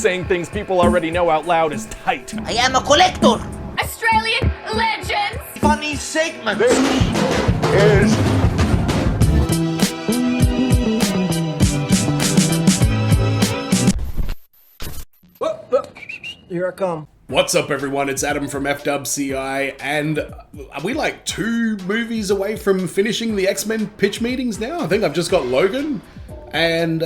saying things people already know out loud is tight. I am a collector. Australian legends. Funny segment. This is Here I come. What's up, everyone? It's Adam from FWCI, and are we like 2 movies away from finishing the X-Men pitch meetings now? I think I've just got Logan and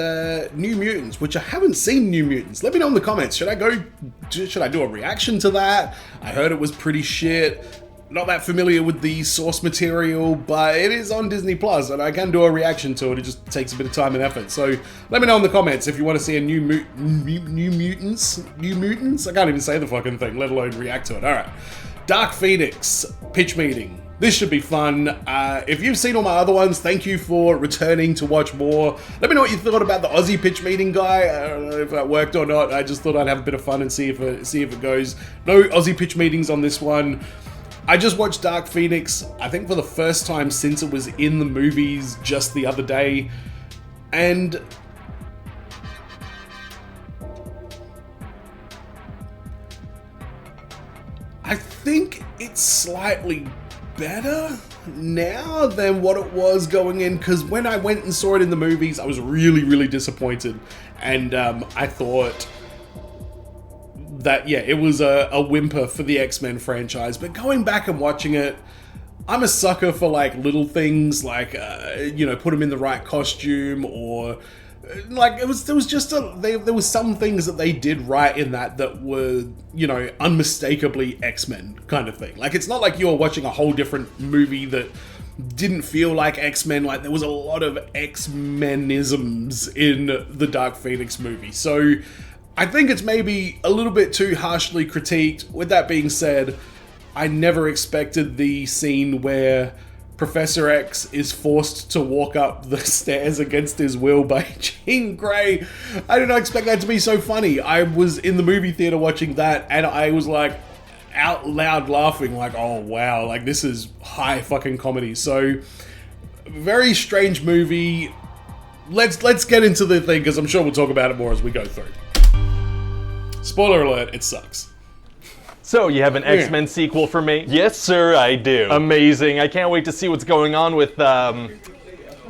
New Mutants, which I haven't seen New Mutants. Let me know in the comments. Should I do a reaction to that? I heard it was pretty shit. Not that familiar with the source material, but it is on Disney Plus, and I can do a reaction to it. It just takes a bit of time and effort. So let me know in the comments if you want to see a New Mutants. I can't even say the fucking thing, let alone react to it. All right, Dark Phoenix pitch meeting. This should be fun. If you've seen all my other ones, thank you for returning to watch more. Let me know what you thought about the Aussie pitch meeting guy. I don't know if that worked or not. I just thought I'd have a bit of fun and see if it goes. No Aussie pitch meetings on this one. I just watched Dark Phoenix, I think for the first time since it was in the movies just the other day, and I think it's slightly better now than what it was going in, because when I went and saw it in the movies, I was really, really disappointed, and I thought that, yeah, it was a whimper for the X-Men franchise. But going back and watching it, I'm a sucker for like little things like, put them in the right costume, or like there was some things that they did right in that were, unmistakably X-Men kind of thing. Like, it's not like you're watching a whole different movie that didn't feel like X-Men. Like, there was a lot of X-Men-isms in the Dark Phoenix movie. So I think it's maybe a little bit too harshly critiqued. With that being said, I never expected the scene where Professor X is forced to walk up the stairs against his will by Jean Grey. I did not expect that to be so funny. I was in the movie theater watching that, and I was like out loud laughing, like, oh wow, like this is high fucking comedy. So, very strange movie. Let's get into the thing, because I'm sure we'll talk about it more as we go through. Spoiler alert, it sucks. So, you have an X-Men sequel for me? Yes, sir, I do. Amazing. I can't wait to see what's going on with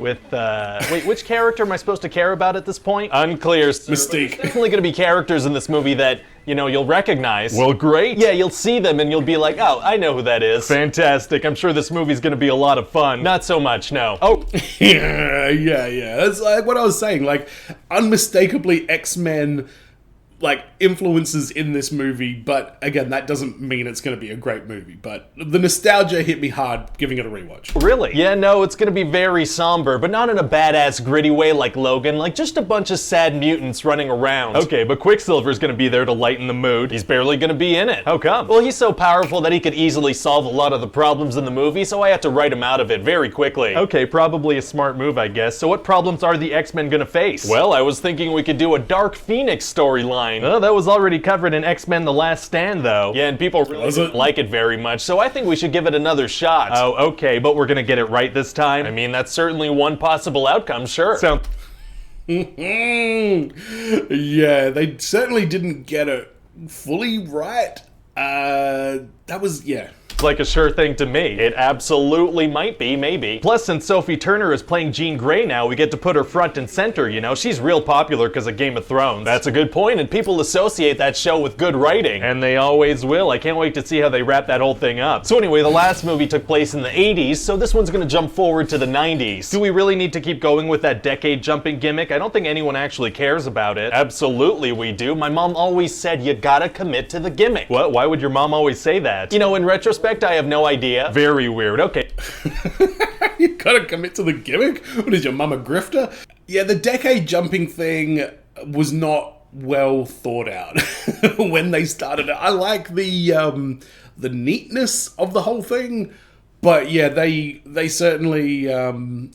wait, which character am I supposed to care about at this point? Unclear. Mystique. Definitely gonna be characters in this movie that, you'll recognize. Well, great. Yeah, you'll see them and you'll be like, oh, I know who that is. Fantastic. I'm sure this movie's gonna be a lot of fun. Not so much, no. Oh. yeah. That's like what I was saying, like, unmistakably X-Men like influences in this movie, but again, that doesn't mean it's going to be a great movie. But the nostalgia hit me hard giving it a rewatch. Really? Yeah, no, it's going to be very somber, but not in a badass gritty way like Logan, like just a bunch of sad mutants running around. Okay, but Quicksilver's going to be there to lighten the mood. He's barely going to be in it. How come? Well, he's so powerful that he could easily solve a lot of the problems in the movie, so I had to write him out of it very quickly. Okay, probably a smart move, I guess. So what problems are the X-Men going to face? Well, I was thinking we could do a Dark Phoenix storyline. Oh, that was already covered in X-Men The Last Stand, though. Yeah, and people really didn't like it very much, so I think we should give it another shot. Oh, okay, but we're gonna get it right this time? I mean, that's certainly one possible outcome, sure. So, yeah, they certainly didn't get it fully right. That was, yeah. like a sure thing to me. It absolutely might be, maybe. Plus, since Sophie Turner is playing Jean Grey now, we get to put her front and center, She's real popular because of Game of Thrones. That's a good point, and people associate that show with good writing. And they always will. I can't wait to see how they wrap that whole thing up. So anyway, the last movie took place in the 80s, so this one's gonna jump forward to the 90s. Do we really need to keep going with that decade-jumping gimmick? I don't think anyone actually cares about it. Absolutely we do. My mom always said you gotta commit to the gimmick. What? Why would your mom always say that? In retrospect, I have no idea. Very weird. Okay. You gotta commit to the gimmick? What is your mum, a grifter? Yeah, the decade jumping thing was not well thought out when they started it. I like the neatness of the whole thing, but yeah, they certainly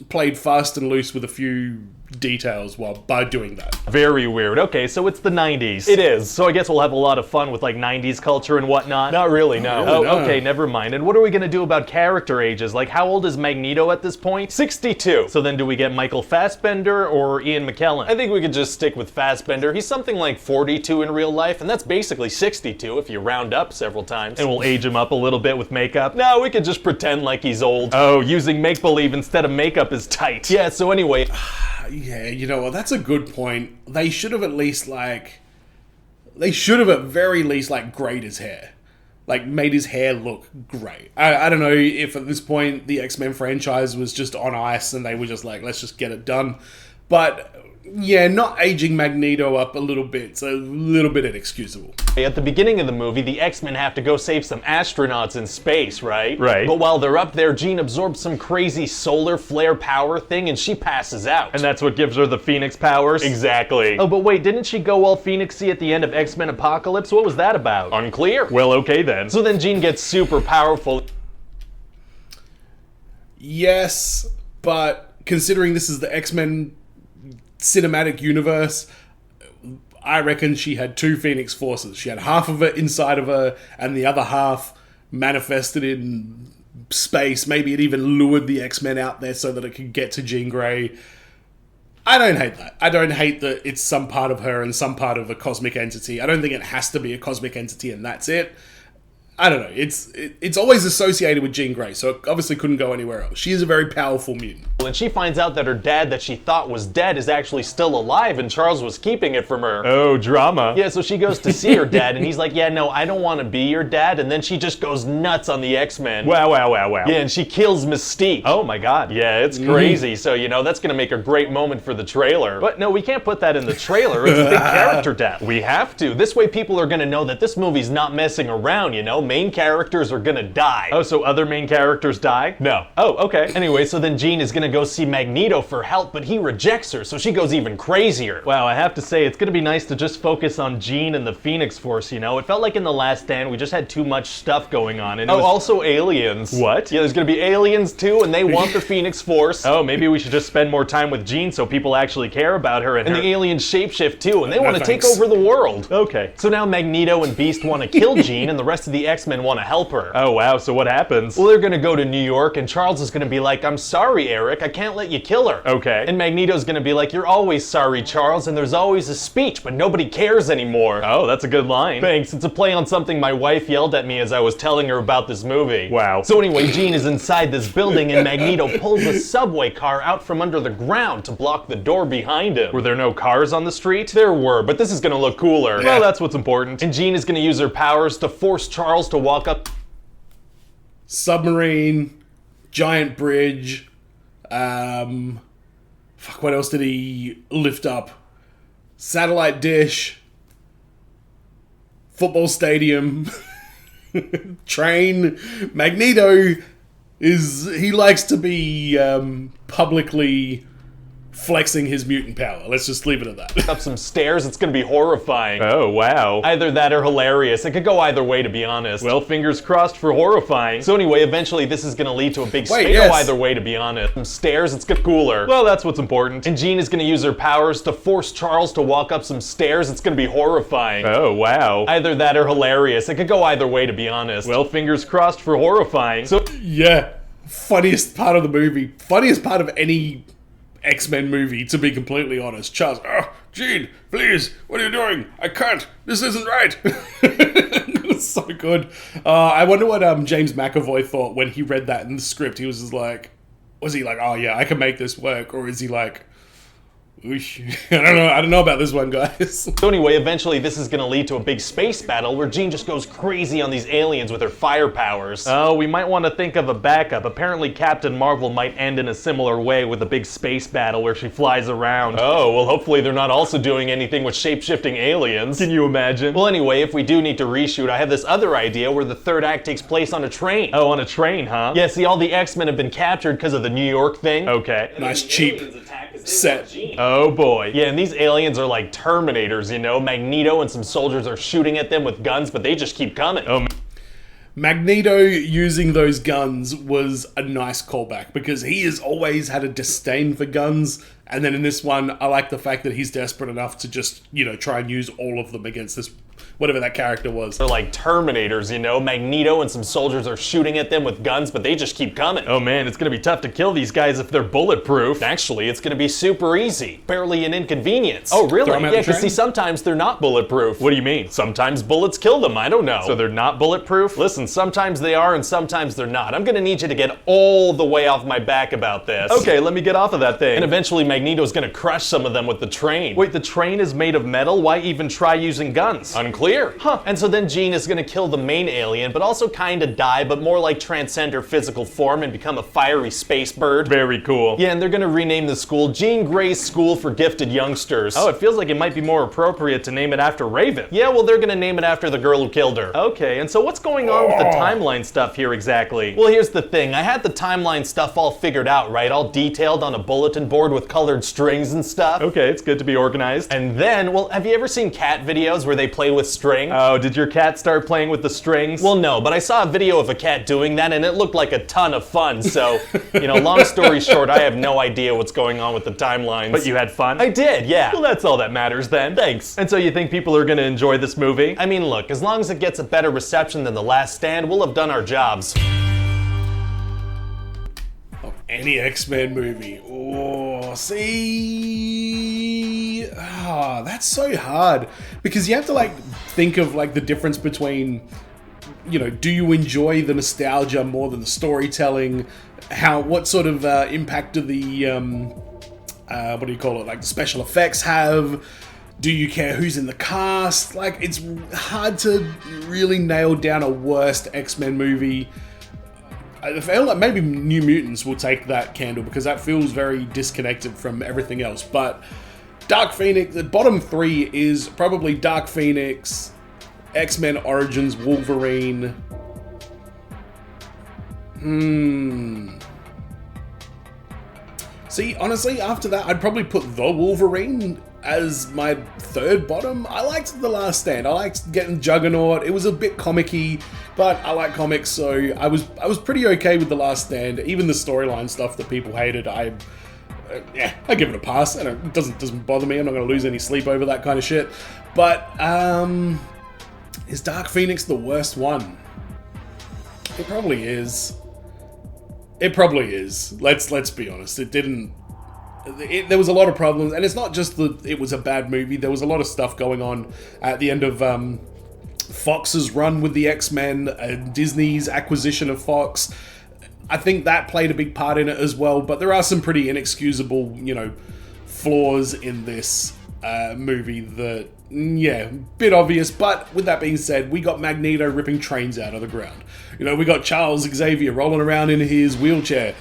played fast and loose with a few details by doing that. Very weird. Okay, so it's the 90s. It is. So I guess we'll have a lot of fun with like 90s culture and whatnot. Not really, no. Oh, no. okay, never mind. And what are we gonna do about character ages? Like, how old is Magneto at this point? 62. So then do we get Michael Fassbender or Ian McKellen? I think we could just stick with Fassbender. He's something like 42 in real life, and that's basically 62 if you round up several times. And we'll age him up a little bit with makeup. No, we could just pretend like he's old. Oh, using make-believe instead of makeup is tight. Yeah, so anyway, Yeah, you know what? That's a good point. They should have at very least grayed his hair. Like, made his hair look great. I don't know if at this point the X-Men franchise was just on ice and they were just like, let's just get it done. But yeah, not aging Magneto up a little bit's a little bit inexcusable. at the beginning of the movie, the X-Men have to go save some astronauts in space, right? Right. But while they're up there, Jean absorbs some crazy solar flare power thing and she passes out. And that's what gives her the Phoenix powers? Exactly. Oh, but wait, didn't she go all Phoenixy at the end of X-Men Apocalypse? What was that about? Unclear. Well, okay then. So then Jean gets super powerful. Yes, but considering this is the X-Men cinematic universe, I reckon she had two Phoenix Forces. She had half of it inside of her, and the other half manifested in space. Maybe it even lured the X-Men out there so that it could get to Jean Grey. I don't hate that. I don't hate that it's some part of her and some part of a cosmic entity. I don't think it has to be a cosmic entity and that's it. I don't know. It's always associated with Jean Grey, so it obviously couldn't go anywhere else. She is a very powerful mutant. And she finds out that her dad that she thought was dead is actually still alive and Charles was keeping it from her. Oh, drama. Yeah, so she goes to see her dad and he's like, yeah, no, I don't want to be your dad. And then she just goes nuts on the X-Men. Wow, wow, wow, wow. Yeah, and she kills Mystique. Oh my god. Yeah, it's crazy. So, you know, that's going to make a great moment for the trailer. But no, we can't put that in the trailer. It's a big character death. We have to. This way people are going to know that this movie's not messing around, you know? Main characters are gonna die. Oh, so other main characters die? No. Oh, okay. Anyway, so then Jean is gonna go see Magneto for help, but he rejects her, so she goes even crazier. Wow, I have to say, it's gonna be nice to just focus on Jean and the Phoenix Force, you know? It felt like in The Last Stand, we just had too much stuff going on. And it Oh, was... also aliens. What? Yeah, there's gonna be aliens too, and they want the Phoenix Force. Oh, maybe we should just spend more time with Jean so people actually care about her and And her... the aliens shapeshift too, and they want to take thanks. over the world. Okay. So now Magneto and Beast want to kill Jean, and the rest of the X-Men want to help her. Oh, wow, so what happens? Well, they're gonna go to New York, and Charles is gonna be like, I'm sorry, Eric, I can't let you kill her. Okay. And Magneto's gonna be like, you're always sorry, Charles, and there's always a speech, but nobody cares anymore. Oh, that's a good line. Thanks, it's a play on something my wife yelled at me as I was telling her about this movie. Wow. So anyway, Jean is inside this building, and Magneto pulls a subway car out from under the ground to block the door behind him. Were there no cars on the street? There were, but this is gonna look cooler. Well, that's what's important. And Jean is gonna use her powers to force Charles to walk up. Submarine, giant bridge, fuck, what else did he lift up? Satellite dish, football stadium, train. Magneto he likes to be publicly flexing his mutant power. Let's just leave it at that. Up some stairs, it's gonna be horrifying. Oh, wow. Either that or hilarious. It could go either way, to be honest. Well, fingers crossed for horrifying. So anyway, eventually this is gonna lead to a big Wait, space. yes. Go either way, to be honest. Some stairs, it's gonna cooler. Well, that's what's important. And Jean is gonna use her powers to force Charles to walk up some stairs. It's gonna be horrifying. Oh, wow. Either that or hilarious. It could go either way, to be honest. Well, fingers crossed for horrifying. So Yeah, funniest part of the movie. Funniest part of any X-Men movie, to be completely honest. Charles, oh, Jean, please, what are you doing? I can't. This isn't right. It's so good. I wonder what James McAvoy thought when he read that in the script. He was just like, was he like, oh yeah, I can make this work? Or is he like, oosh, I don't know about this one, guys. So anyway, eventually this is gonna lead to a big space battle where Jean just goes crazy on these aliens with her fire powers. Oh, we might want to think of a backup. Apparently Captain Marvel might end in a similar way with a big space battle where she flies around. Oh, well hopefully they're not also doing anything with shape-shifting aliens. Can you imagine? Well anyway, if we do need to reshoot, I have this other idea where the third act takes place on a train. Oh, on a train, huh? Yeah, see, all the X-Men have been captured because of the New York thing. Okay. Nice cheap set. Oh boy. Yeah, and these aliens are like Terminators, you know? Magneto and some soldiers are shooting at them with guns, but they just keep coming. Oh, Magneto using those guns was a nice callback because he has always had a disdain for guns And then in this one, I like the fact that he's desperate enough to just, you know, try and use all of them against this, whatever that character was. They're like Terminators, you know? Magneto and some soldiers are shooting at them with guns, but they just keep coming. Oh man, it's gonna be tough to kill these guys if they're bulletproof. Actually, it's gonna be super easy. Barely an inconvenience. Oh really? Throw 'em out Yeah, the because train? see, sometimes they're not bulletproof. What do you mean? Sometimes bullets kill them, I don't know. So they're not bulletproof? Listen, sometimes they are and sometimes they're not. I'm gonna need you to get all the way off my back about this. Okay, let me get off of that thing. And eventually Magneto's gonna crush some of them with the train. Wait, the train is made of metal? Why even try using guns? Unclear. Huh. And so then Jean is gonna kill the main alien, but also kinda die, but more like transcend her physical form and become a fiery space bird. Very cool. Yeah, and they're gonna rename the school Jean Grey's School for Gifted Youngsters. Oh, it feels like it might be more appropriate to name it after Raven. Yeah, well, they're gonna name it after the girl who killed her. Okay, and so what's going on with the timeline stuff here exactly? Well, here's the thing. I had the timeline stuff all figured out, right? All detailed on a bulletin board with colored strings and stuff. Okay, it's good to be organized. And then, well, have you ever seen cat videos where they play with string? Oh, did your cat start playing with the strings? Well, no, but I saw a video of a cat doing that and it looked like a ton of fun. So, you know, long story short, I have no idea what's going on with the timelines. but you had fun? I did, yeah. Well, that's all that matters then. Thanks. And so you think people are gonna enjoy this movie? I mean, look, as long as it gets a better reception than The Last Stand, we'll have done our jobs. Any X-Men movie. Oh, see, that's so hard because you have to like think of like the difference between, you know, do you enjoy the nostalgia more than the storytelling? What sort of impact do the what do you call it? Like the special effects have? Do you care who's in the cast? Like, it's hard to really nail down a worst X-Men movie. I feel like maybe New Mutants will take that candle because that feels very disconnected from everything else. But Dark Phoenix, the bottom three is probably Dark Phoenix, X-Men Origins, Wolverine. See, honestly, after that, I'd probably put The Wolverine as my third bottom. I liked The Last Stand. I liked getting Juggernaut. It was a bit comic-y, but I like comics, so I was pretty okay with The Last Stand. Even the storyline stuff that people hated, I give it a pass. And it doesn't bother me. I'm not going to lose any sleep over that kind of shit. But is Dark Phoenix the worst one? It probably is. It probably is. Let's be honest. There was a lot of problems, and it's not just that it was a bad movie. There was a lot of stuff going on at the end of Fox's run with the X-Men, Disney's acquisition of Fox. I think that played a big part in it as well, but there are some pretty inexcusable, you know, flaws in this movie that, yeah, bit obvious. But with that being said, we got Magneto ripping trains out of the ground. You know, we got Charles Xavier rolling around in his wheelchair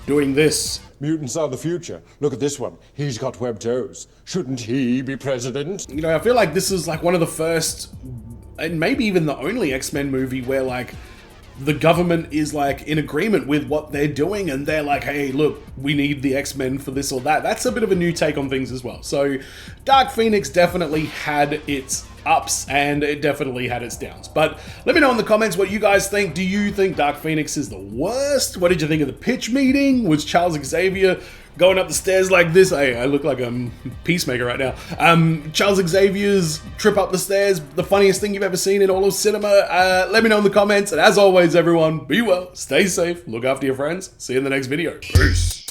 doing this. Mutants are the future. Look at this one. He's got webbed toes. Shouldn't he be president? You know, I feel like this is like one of the first, and maybe even the only X-Men movie where like the government is like in agreement with what they're doing and they're like, hey, look, we need the X-Men for this or that. That's a bit of a new take on things as well. So Dark Phoenix definitely had its ups and it definitely had its downs. But let me know in the comments what you guys think. Do you think Dark Phoenix is the worst? What did you think of the pitch meeting? Was Charles Xavier going up the stairs like this? Hey, I look like a peacemaker right now. Charles Xavier's trip up the stairs, the funniest thing you've ever seen in all of cinema? Let me know in the comments. And as always, everyone, be well, stay safe, look after your friends. See you in the next video. Peace.